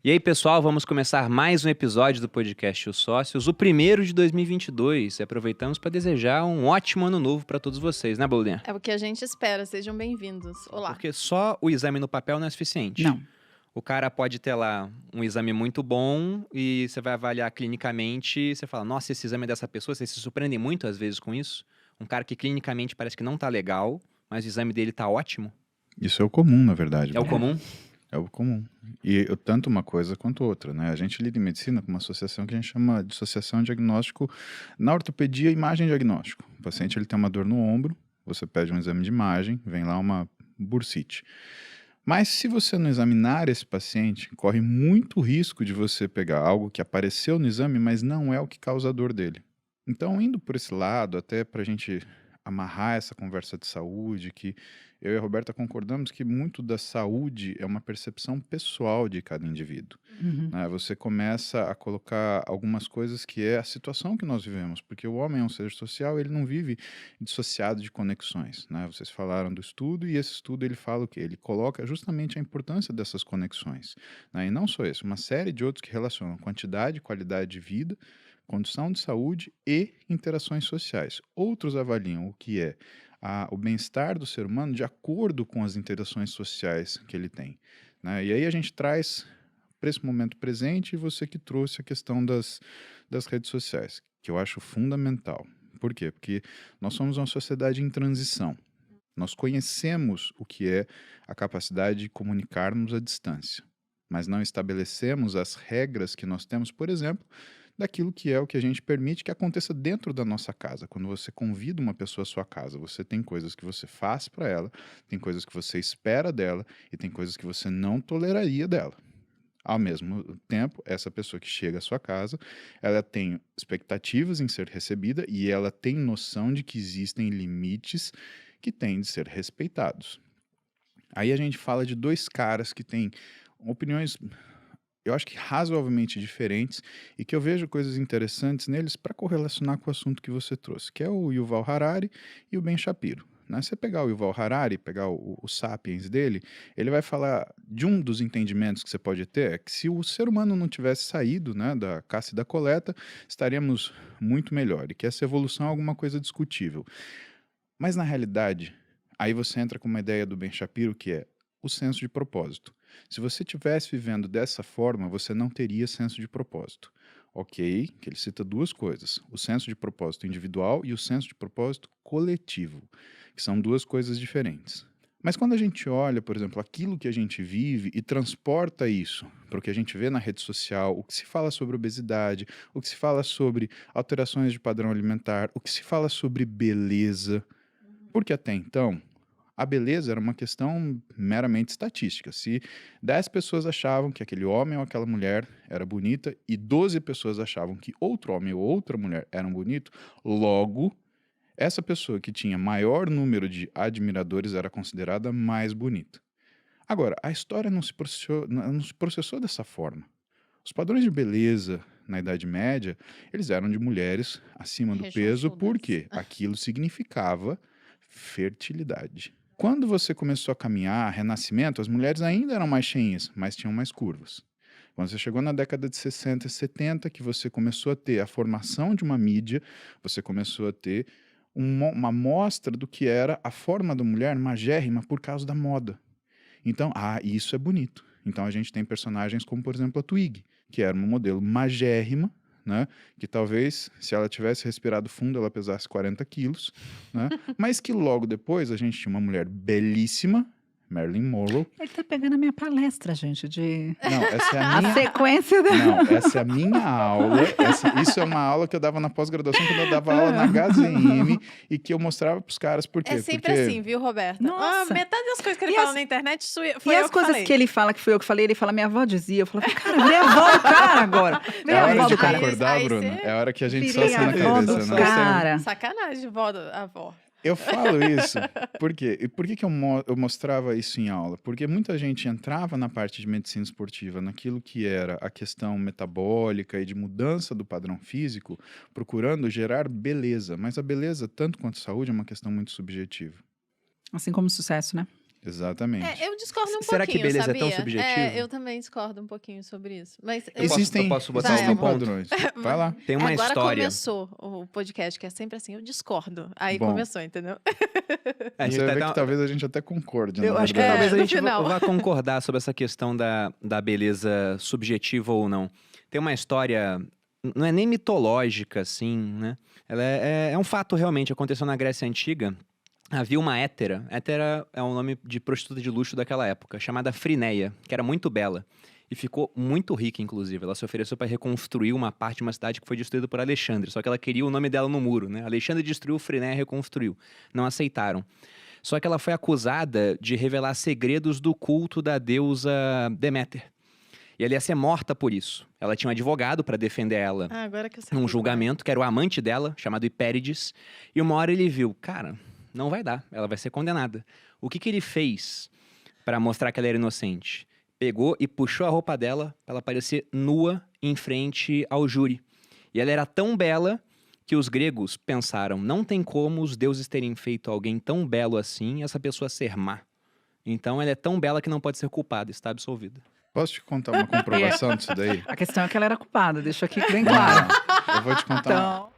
E aí, pessoal, vamos começar mais um episódio do podcast Os Sócios, o primeiro de 2022. E aproveitamos para desejar um ótimo ano novo para todos vocês, né, Bolinha? É o que a gente espera, sejam bem-vindos. Olá. Porque só o exame no papel não é suficiente. Não. O cara pode ter lá um exame muito bom e você vai avaliar clinicamente e você fala, nossa, esse exame é dessa pessoa, vocês se surpreendem muito às vezes com isso. Um cara que clinicamente parece que não tá legal, mas o exame dele tá ótimo. Isso é o comum, na verdade. É o comum? É o comum. E tanto uma coisa quanto outra, né? A gente lida em medicina com uma associação que a gente chama de associação diagnóstico, na ortopedia, imagem diagnóstico. O paciente ele tem uma dor no ombro, você pede um exame de imagem, vem lá uma bursite. Mas se você não examinar esse paciente, corre muito risco de você pegar algo que apareceu no exame, mas não é o que causa a dor dele. Então, indo por esse lado, até para a gente amarrar essa conversa de saúde, que eu e a Roberta concordamos que muito da saúde é uma percepção pessoal de cada indivíduo. Né? Você começa a colocar algumas coisas que é a situação que nós vivemos, porque o homem é um ser social, ele não vive dissociado de conexões. Né? Vocês falaram do estudo, e esse estudo ele fala o quê? Ele coloca justamente a importância dessas conexões. Né? E não só isso, uma série de outros que relacionam quantidade e qualidade de vida, condição de saúde e interações sociais. Outros avaliam o que é o bem-estar do ser humano de acordo com as interações sociais que ele tem. Né? E aí a gente traz para esse momento presente e você que trouxe a questão das redes sociais, que eu acho fundamental. Por quê? Porque nós somos uma sociedade em transição. Nós conhecemos o que é a capacidade de comunicarmos à distância, mas não estabelecemos as regras que nós temos, por exemplo, daquilo que é o que a gente permite que aconteça dentro da nossa casa. Quando você convida uma pessoa à sua casa, você tem coisas que você faz para ela, tem coisas que você espera dela e tem coisas que você não toleraria dela. Ao mesmo tempo, essa pessoa que chega à sua casa, ela tem expectativas em ser recebida e ela tem noção de que existem limites que têm de ser respeitados. Aí a gente fala de dois caras que têm opiniões, eu acho que razoavelmente diferentes, e que eu vejo coisas interessantes neles para correlacionar com o assunto que você trouxe, que é o Yuval Harari e o Ben Shapiro. Né? Se você pegar o Yuval Harari, pegar o Sapiens dele, ele vai falar de um dos entendimentos que você pode ter, é que se o ser humano não tivesse saído, né, da caça e da coleta, estaríamos muito melhor, e que essa evolução é alguma coisa discutível. Mas na realidade, aí você entra com uma ideia do Ben Shapiro, que é o senso de propósito. Se você estivesse vivendo dessa forma, você não teria senso de propósito. Ok, que ele cita duas coisas, o senso de propósito individual e o senso de propósito coletivo, que são duas coisas diferentes. Mas quando a gente olha, por exemplo, aquilo que a gente vive e transporta isso para o que a gente vê na rede social, o que se fala sobre obesidade, o que se fala sobre alterações de padrão alimentar, o que se fala sobre beleza, porque até então a beleza era uma questão meramente estatística. Se 10 pessoas achavam que aquele homem ou aquela mulher era bonita e 12 pessoas achavam que outro homem ou outra mulher eram bonitos, logo, essa pessoa que tinha maior número de admiradores era considerada mais bonita. Agora, a história não se processou dessa forma. Os padrões de beleza na Idade Média, eles eram de mulheres acima do peso, porque aquilo significava fertilidade. Quando você começou a caminhar, Renascimento, as mulheres ainda eram mais cheinhas, mas tinham mais curvas. Quando você chegou na década de 60 e 70, que você começou a ter a formação de uma mídia, você começou a ter uma mostra do que era a forma da mulher magérrima por causa da moda. Então, isso é bonito. Então a gente tem personagens como, por exemplo, a Twig, que era um modelo magérrima, né? Que talvez, se ela tivesse respirado fundo, ela pesasse 40 quilos, né? Mas que logo depois a gente tinha uma mulher belíssima, Marilyn Monroe. Ele tá pegando a minha palestra, gente, Não, essa é a minha... sequência dela. Não, essa é a minha aula. Isso é uma aula que eu dava na pós-graduação, quando eu dava aula na HZM, e que eu mostrava pros caras por quê. É sempre assim, viu, Roberta? Nossa. Metade das coisas que ele fala na internet foi eu que E as coisas falei. que ele fala, que foi eu que falei, ele fala, minha avó dizia. Eu falava, cara, virei a avó do cara agora. É a hora de cara. concordar, Aí Bruno. você- É a hora que a gente só Virei assina a a avó cabeça, do né? cara. Sacanagem, avó. Eu falo isso, por quê? E por que eu mostrava isso em aula? Porque muita gente entrava na parte de medicina esportiva, naquilo que era a questão metabólica e de mudança do padrão físico, procurando gerar beleza. Mas a beleza, tanto quanto a saúde, é uma questão muito subjetiva. Assim como o sucesso, né? Exatamente. Eu discordo um Será que pouquinho, beleza é sabia? tão subjetivo? Eu também discordo um pouquinho sobre isso. Mas Existem, eu posso botar existem um ponto? padrões. Vai lá. Tem uma agora história. começou o podcast, que é sempre assim, eu discordo. Aí Bom. começou, entendeu? A gente Você vai vai ver dar- que talvez a gente até concorde, Eu na acho que verdade. talvez a no gente final. vá concordar sobre essa questão da beleza subjetiva ou não. Tem uma história, não é nem mitológica, assim, né? Ela é um fato realmente, aconteceu na Grécia Antiga. Havia uma hétera. Hétera é um nome de prostituta de luxo daquela época, chamada Frineia, que era muito bela. E ficou muito rica, inclusive. Ela se ofereceu para reconstruir uma parte de uma cidade que foi destruída por Alexandre. Só que ela queria o nome dela no muro, né? Alexandre destruiu, Frineia reconstruiu. Não aceitaram. Só que ela foi acusada de revelar segredos do culto da deusa Deméter. E ela ia ser morta por isso. Ela tinha um advogado para defender ela Agora que eu sei. num julgamento, que era o amante dela, chamado Hipérides. E uma hora ele viu, cara, não vai dar, ela vai ser condenada. O que ele fez para mostrar que ela era inocente? Pegou e puxou a roupa dela para ela parecer nua em frente ao júri. E ela era tão bela que os gregos pensaram, não tem como os deuses terem feito alguém tão belo assim e essa pessoa ser má. Então ela é tão bela que não pode ser culpada, está absolvida. Posso te contar uma comprovação disso daí? A questão é que ela era culpada, deixa aqui bem claro. Eu vou te contar. Então,